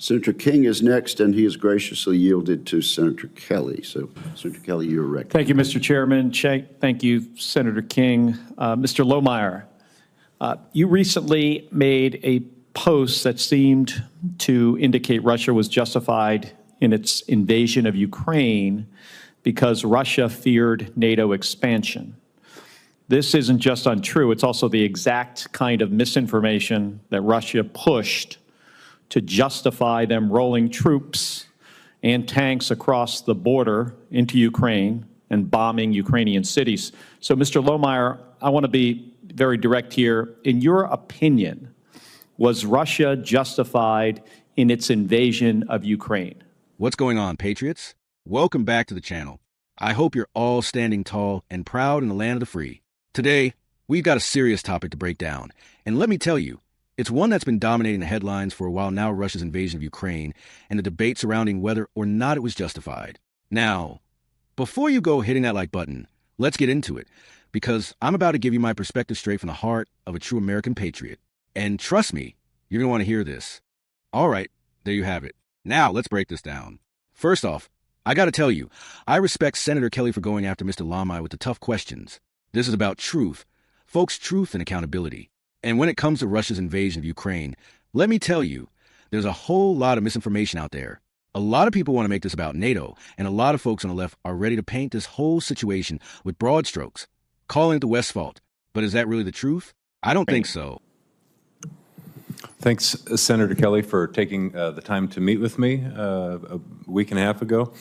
Senator King is next, and he has graciously yielded to Senator Kelly. So, Senator Kelly, you're recognized. Thank you, Mr. Chairman. Thank you, Senator King. Mr. Lomire, you recently made a post that seemed to indicate Russia was justified in its invasion of Ukraine because Russia feared NATO expansion. This isn't just untrue, it's also the exact kind of misinformation that Russia pushed to justify them rolling troops and tanks across the border into Ukraine and bombing Ukrainian cities. So, Mr. Lomire, I want to be very direct here. In your opinion, was Russia justified in its invasion of Ukraine? What's going on, patriots? Welcome back to the channel. I hope you're all standing tall and proud in the land of the free. Today, we've got a serious topic to break down. And let me tell you, it's one that's been dominating the headlines for a while now, Russia's invasion of Ukraine, and the debate surrounding whether or not it was justified. Now, before you go hitting that like button, let's get into it, because I'm about to give you my perspective straight from the heart of a true American patriot. And trust me, you're going to want to hear this. All right, there you have it. Now, let's break this down. First off, I got to tell you, I respect Senator Kelly for going after Mr. Lomire with the tough questions. This is about truth. Folks, truth and accountability. And when it comes to Russia's invasion of Ukraine, let me tell you, there's a whole lot of misinformation out there. A lot of people want to make this about NATO, and a lot of folks on the left are ready to paint this whole situation with broad strokes, calling it the West's fault. But is that really the truth? I don't think so. Thanks, Senator Kelly, for taking the time to meet with me a week and a half ago.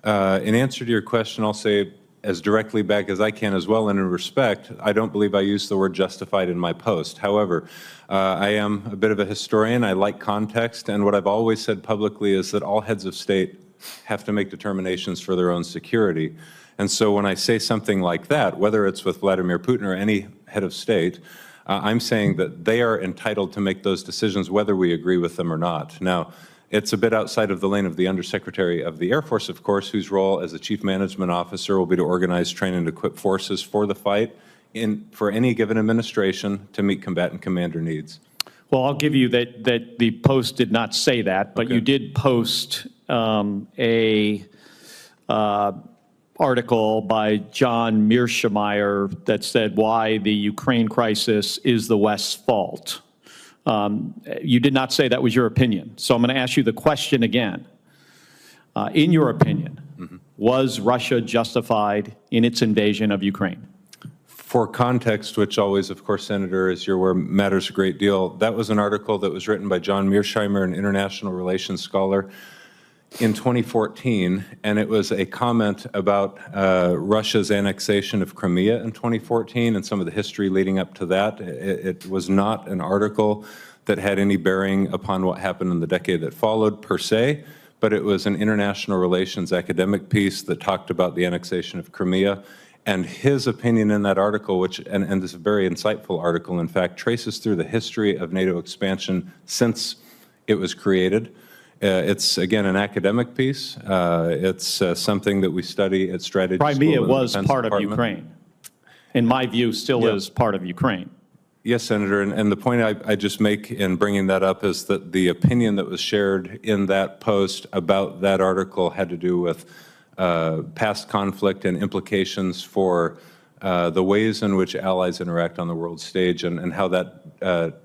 In answer to your question, I'll say as directly back as I can as well, and in respect, I don't believe I used the word justified in my post. However, I am a bit of a historian. I like context, and what I've always said publicly is that all heads of state have to make determinations for their own security. And so when I say something like that, whether it's with Vladimir Putin or any head of state, I'm saying that they are entitled to make those decisions whether we agree with them or not. Now, it's a bit outside of the lane of the Undersecretary of the Air Force, of course, whose role as a Chief Management Officer will be to organize, train, and equip forces for the fight for any given administration to meet combatant commander needs. Well, I'll give you that the post did not say that, but you did post a article by John Mearsheimer that said why the Ukraine crisis is the West's fault. You did not say that was your opinion. So I'm going to ask you the question again. In your opinion, was Russia justified in its invasion of Ukraine? For context, which always, of course, Senator, as you're aware, matters a great deal, that was an article that was written by John Mearsheimer, an international relations scholar, in 2014, and it was a comment about Russia's annexation of Crimea in 2014 and some of the history leading up to that. It was not an article that had any bearing upon what happened in the decade that followed per se, but it was an international relations academic piece that talked about the annexation of Crimea. And his opinion in that article, and this is a very insightful article, in fact, traces through the history of NATO expansion since it was created. It's, again, an academic piece. It's something that we study at strategy school. Crimea was part of Ukraine. In my view, still is part of Ukraine. Yes, Senator, and the point I just make in bringing that up is that the opinion that was shared in that post about that article had to do with past conflict and implications for the ways in which allies interact on the world stage and how that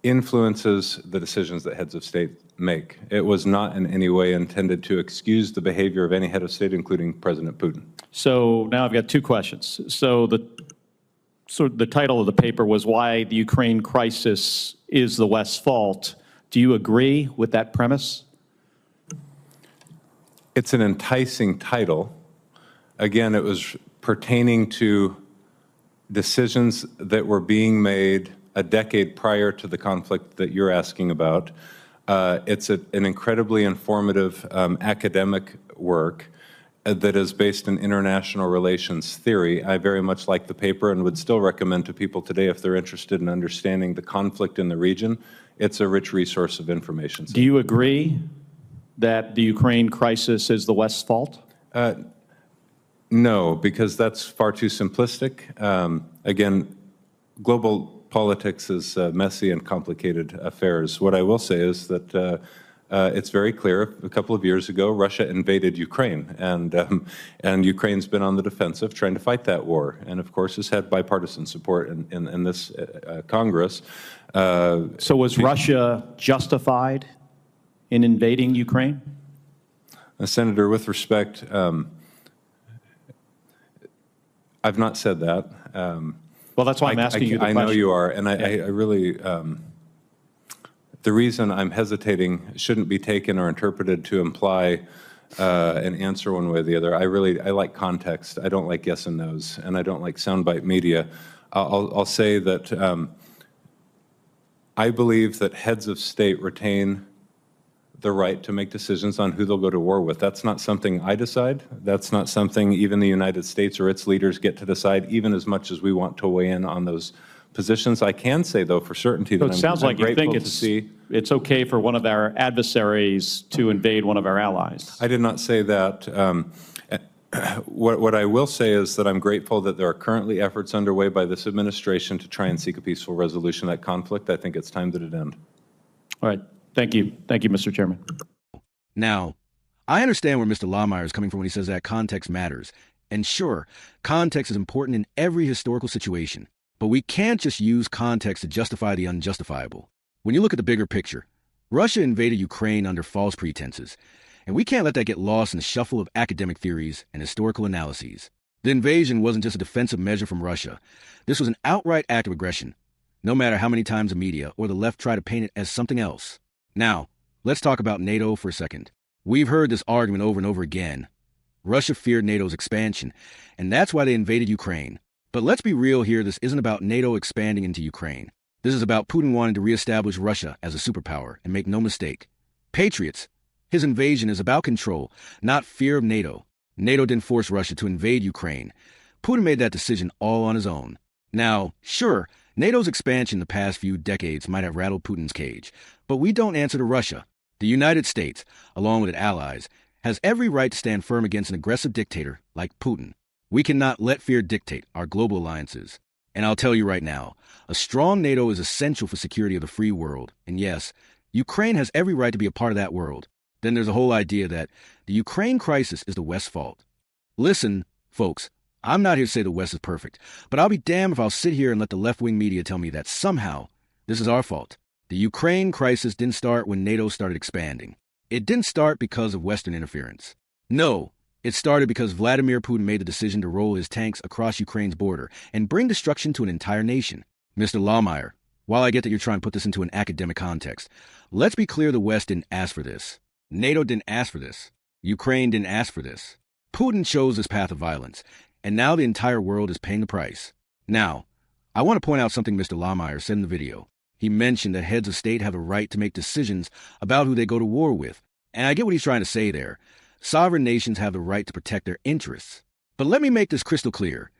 influences the decisions that heads of state make. It was not in any way intended to excuse the behavior of any head of state, including President Putin. So now I've got two questions. So the title of the paper was Why the Ukraine Crisis is the West's Fault. Do you agree with that premise? It's an enticing title. Again, it was pertaining to decisions that were being made a decade prior to the conflict that you're asking about. It's an incredibly informative academic work that is based in international relations theory. I very much like the paper and would still recommend to people today, if they're interested in understanding the conflict in the region, it's a rich resource of information. Do you agree that the Ukraine crisis is the West's fault? No, because that's far too simplistic. Again, global politics is messy and complicated affairs. What I will say is that it's very clear. A couple of years ago, Russia invaded Ukraine, and Ukraine's been on the defensive trying to fight that war, and of course has had bipartisan support in this Congress. So was Russia justified in invading Ukraine? Senator, with respect, I've not said that. Well, that's why I'm asking you the question. I know you are, and I really, the reason I'm hesitating shouldn't be taken or interpreted to imply an answer one way or the other. I like context. I don't like yes and no's, and I don't like soundbite media. I'll say that I believe that heads of state retain the right to make decisions on who they'll go to war with. That's not something I decide. That's not something even the United States or its leaders get to decide, even as much as we want to weigh in on those positions. I can say, though, for certainty that So it sounds like you think see. it's okay for one of our adversaries to invade one of our allies. I did not say that. What I will say is that I'm grateful that there are currently efforts underway by this administration to try and seek a peaceful resolution of that conflict. I think it's time that it end. All right. Thank you. Thank you, Mr. Chairman. Now, I understand where Mr. Lomire is coming from when he says that context matters. And sure, context is important in every historical situation. But we can't just use context to justify the unjustifiable. When you look at the bigger picture, Russia invaded Ukraine under false pretenses. And we can't let that get lost in the shuffle of academic theories and historical analyses. The invasion wasn't just a defensive measure from Russia. This was an outright act of aggression, no matter how many times the media or the left try to paint it as something else. Now, let's talk about NATO for a second. We've heard this argument over and over again. Russia feared NATO's expansion, and that's why they invaded Ukraine. But let's be real here, this isn't about NATO expanding into Ukraine. This is about Putin wanting to reestablish Russia as a superpower, and make no mistake. Patriots, his invasion is about control, not fear of NATO. NATO didn't force Russia to invade Ukraine. Putin made that decision all on his own. Now, sure, NATO's expansion the past few decades might have rattled Putin's cage, but we don't answer to Russia. The United States, along with its allies, has every right to stand firm against an aggressive dictator like Putin. We cannot let fear dictate our global alliances. And I'll tell you right now, a strong NATO is essential for security of the free world. And yes, Ukraine has every right to be a part of that world. Then there's the whole idea that the Ukraine crisis is the West's fault. Listen, folks, I'm not here to say the West is perfect, but I'll be damned if I'll sit here and let the left-wing media tell me that somehow this is our fault. The Ukraine crisis didn't start when NATO started expanding. It didn't start because of Western interference. No, it started because Vladimir Putin made the decision to roll his tanks across Ukraine's border and bring destruction to an entire nation. Mr. Lomire, while I get that you're trying to put this into an academic context, let's be clear the West didn't ask for this. NATO didn't ask for this. Ukraine didn't ask for this. Putin chose this path of violence, and now the entire world is paying the price. Now, I want to point out something Mr. Lomire said in the video. He mentioned that heads of state have a right to make decisions about who they go to war with. And I get what he's trying to say there. Sovereign nations have the right to protect their interests. But let me make this crystal clear.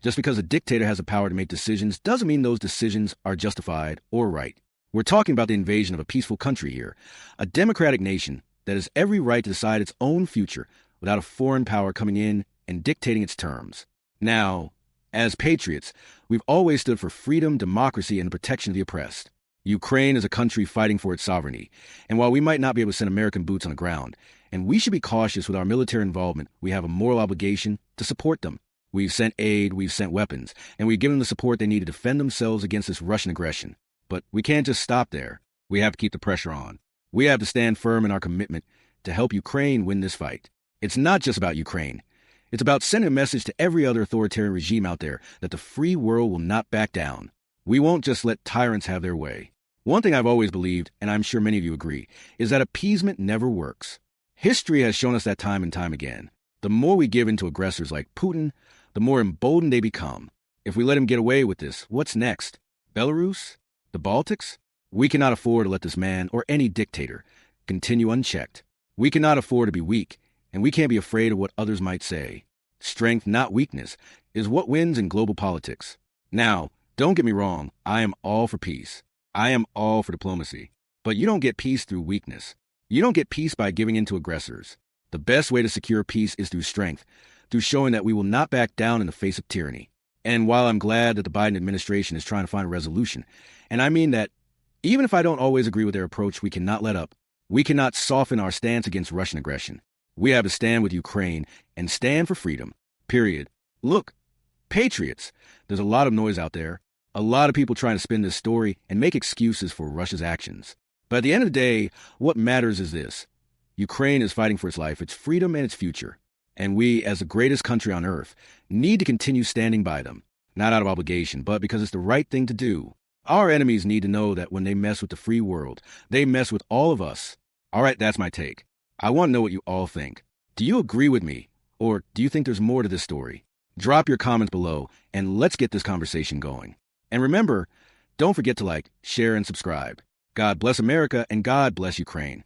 Just because a dictator has the power to make decisions doesn't mean those decisions are justified or right. We're talking about the invasion of a peaceful country here, a democratic nation that has every right to decide its own future without a foreign power coming in and dictating its terms. Now, as patriots, we've always stood for freedom, democracy, and the protection of the oppressed. Ukraine is a country fighting for its sovereignty, and while we might not be able to send American boots on the ground, and we should be cautious with our military involvement, we have a moral obligation to support them. We've sent aid, we've sent weapons, and we've given them the support they need to defend themselves against this Russian aggression. But we can't just stop there. We have to keep the pressure on. We have to stand firm in our commitment to help Ukraine win this fight. It's not just about Ukraine. It's about sending a message to every other authoritarian regime out there that the free world will not back down. We won't just let tyrants have their way. One thing I've always believed, and I'm sure many of you agree, is that appeasement never works. History has shown us that time and time again. The more we give in to aggressors like Putin, the more emboldened they become. If we let him get away with this, what's next? Belarus? The Baltics? We cannot afford to let this man, or any dictator, continue unchecked. We cannot afford to be weak, and we can't be afraid of what others might say. Strength, not weakness, is what wins in global politics. Now, don't get me wrong, I am all for peace. I am all for diplomacy. But you don't get peace through weakness. You don't get peace by giving in to aggressors. The best way to secure peace is through strength, through showing that we will not back down in the face of tyranny. And while I'm glad that the Biden administration is trying to find a resolution, and I mean that even if I don't always agree with their approach, we cannot let up. We cannot soften our stance against Russian aggression. We have to stand with Ukraine and stand for freedom, period. Look, patriots, there's a lot of noise out there, a lot of people trying to spin this story and make excuses for Russia's actions. But at the end of the day, what matters is this. Ukraine is fighting for its life, its freedom, and its future. And we, as the greatest country on earth, need to continue standing by them, not out of obligation, but because it's the right thing to do. Our enemies need to know that when they mess with the free world, they mess with all of us. All right, that's my take. I want to know what you all think. Do you agree with me? Or do you think there's more to this story? Drop your comments below, and let's get this conversation going. And remember, don't forget to like, share, and subscribe. God bless America, and God bless Ukraine.